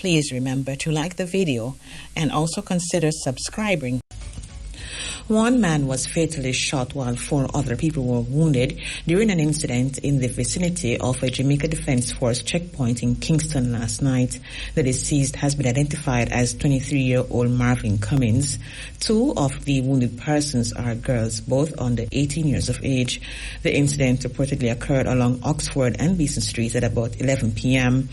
Please remember to like the video and also consider subscribing. One man was fatally shot while 4 other people were wounded during an incident in the vicinity of a Jamaica Defense Force checkpoint in Kingston last night. The deceased has been identified as 23-year-old Marvin Cummins. 2 of the wounded persons are girls, both under 18 years of age. The incident reportedly occurred along Oxford and Beeson Street at about 11 p.m.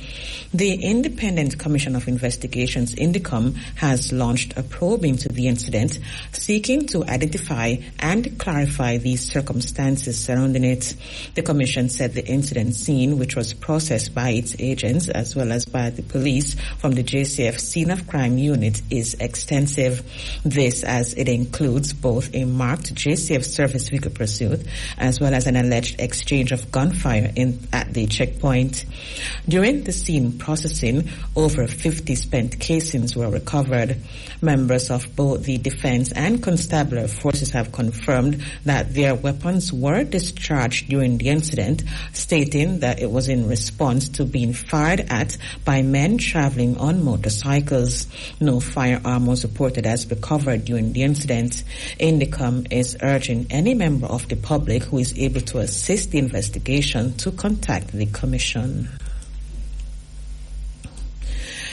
The Independent Commission of Investigations, INDECOM, has launched a probe into the incident, seeking to identify and clarify the circumstances surrounding it. The commission said the incident scene, which was processed by its agents as well as by the police from the JCF Scene of Crime Unit, is extensive. This as it includes both a marked JCF service vehicle pursuit as well as an alleged exchange of gunfire at the checkpoint. During the scene processing, over 50 spent casings were recovered. Members of both the defense and constabulary forces have confirmed that their weapons were discharged during the incident, stating that it was in response to being fired at by men traveling on motorcycles. No firearm was reported as recovered during the incident. INDECOM is urging any member of the public who is able to assist the investigation to contact the commission.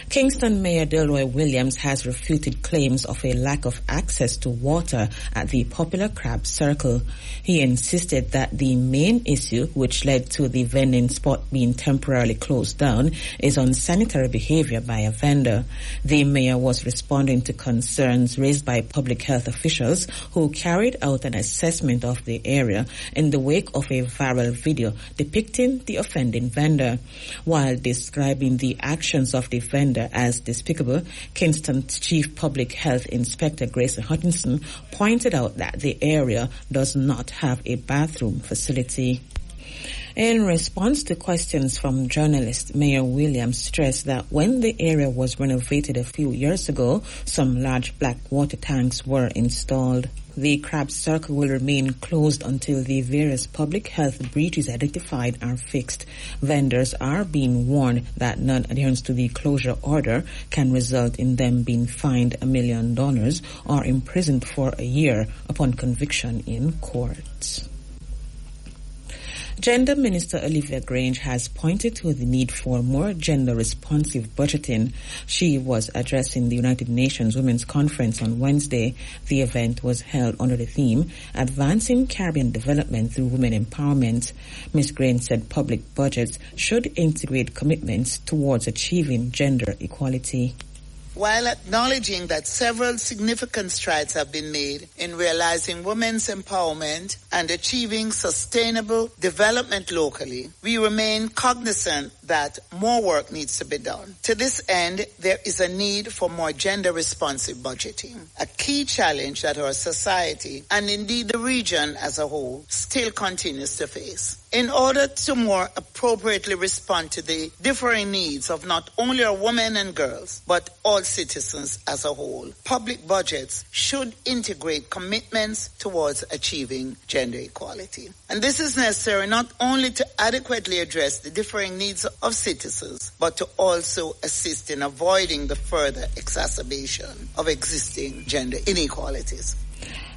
Kingston Mayor Delroy Williams has refuted claims of a lack of access to water at the popular crab circle. He insisted that the main issue, which led to the vending spot being temporarily closed down, is unsanitary behavior by a vendor. The mayor was responding to concerns raised by public health officials who carried out an assessment of the area in the wake of a viral video depicting the offending vendor. While describing the actions of the vendor as despicable, Kingston's Chief Public Health Inspector Grace Hutchinson pointed out that the area does not have a bathroom facility. In response to questions from journalists, Mayor Williams stressed that when the area was renovated a few years ago, some large black water tanks were installed. The crab circle will remain closed until the various public health breaches identified are fixed. Vendors are being warned that non-adherence to the closure order can result in them being fined $1 million or imprisoned for a year upon conviction in court. Gender Minister Olivia Grange has pointed to the need for more gender-responsive budgeting. She was addressing the United Nations Women's Conference on Wednesday. The event was held under the theme, Advancing Caribbean Development Through Women Empowerment. Ms. Grange said public budgets should integrate commitments towards achieving gender equality. While acknowledging that several significant strides have been made in realizing women's empowerment and achieving sustainable development locally, we remain cognizant that more work needs to be done. To this end, there is a need for more gender-responsive budgeting, a key challenge that our society, and indeed the region as a whole, still continues to face. In order to more appropriately respond to the differing needs of not only our women and girls, but all citizens as a whole, public budgets should integrate commitments towards achieving gender equality. And this is necessary not only to adequately address the differing needs of citizens, but to also assist in avoiding the further exacerbation of existing gender inequalities.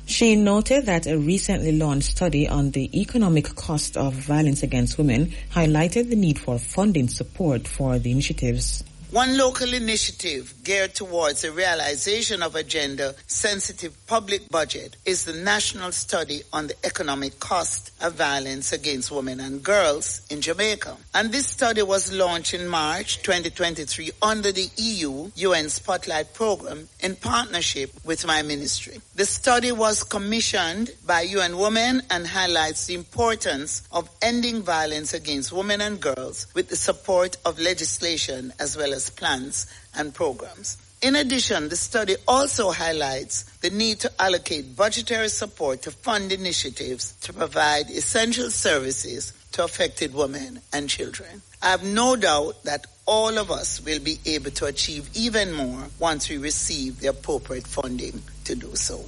She noted that a recently launched study on the economic cost of violence against women highlighted the need for funding support for the initiatives. One local initiative geared towards the realization of a gender-sensitive public budget is the National Study on the Economic Cost of Violence Against Women and Girls in Jamaica. And this study was launched in March 2023 under the EU-UN Spotlight Program in partnership with my ministry. The study was commissioned by UN Women and highlights the importance of ending violence against women and girls with the support of legislation as well as plans and programs. In addition, the study also highlights the need to allocate budgetary support to fund initiatives to provide essential services to affected women and children. I have no doubt that all of us will be able to achieve even more once we receive the appropriate funding to do so.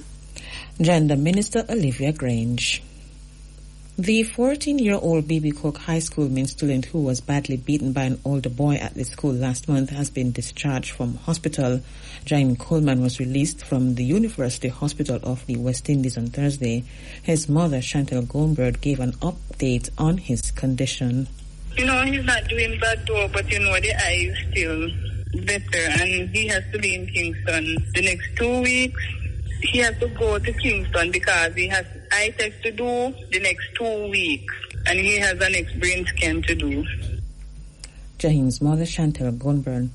Gender Minister Olivia Grange. The 14-year-old Baby Cook High School men student who was badly beaten by an older boy at the school last month has been discharged from hospital. Jaime Coleman was released from the University Hospital of the West Indies on Thursday. His mother, Chantal Goldberg, gave an update on his condition. He's not doing bad though, but the eye is still better, and he has to be in Kingston the next 2 weeks. He has to go to Kingston because he has eye test to do the next 2 weeks, and he has an next brain scan to do. Jaim's mother, Chantal Goldberg.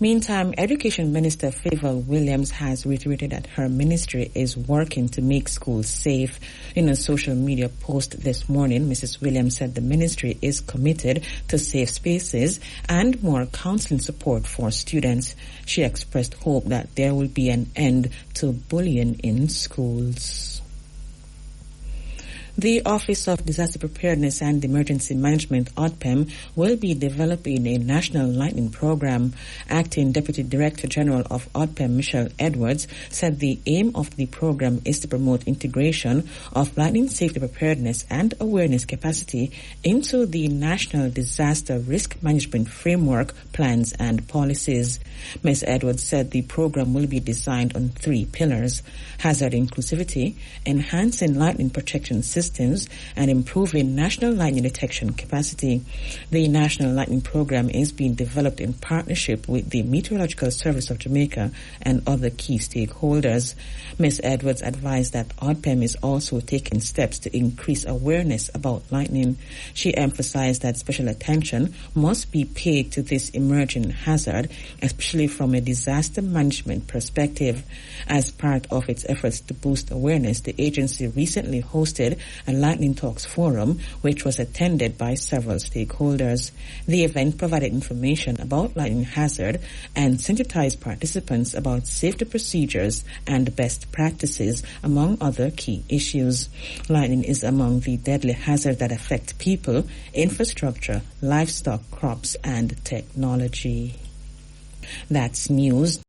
Meantime, Education Minister Favour Williams has reiterated that her ministry is working to make schools safe. In a social media post this morning, Mrs. Williams said the ministry is committed to safe spaces and more counseling support for students. She expressed hope that there will be an end to bullying in schools. The Office of Disaster Preparedness and Emergency Management, ODPEM, will be developing a national lightning program. Acting Deputy Director General of ODPEM, Michelle Edwards, said the aim of the program is to promote integration of lightning safety preparedness and awareness capacity into the National Disaster Risk Management Framework, plans and policies. Ms. Edwards said the program will be designed on 3 pillars: hazard inclusivity, enhancing lightning protection systems, and improving national lightning detection capacity. The National Lightning Program is being developed in partnership with the Meteorological Service of Jamaica and other key stakeholders. Ms. Edwards advised that ODPEM is also taking steps to increase awareness about lightning. She emphasized that special attention must be paid to this emerging hazard, especially from a disaster management perspective. As part of its efforts to boost awareness, the agency recently hosted a Lightning Talks forum, which was attended by several stakeholders. The event provided information about lightning hazard and sensitized participants about safety procedures and best practices, among other key issues. Lightning is among the deadly hazards that affect people, infrastructure, livestock, crops, and technology. That's news.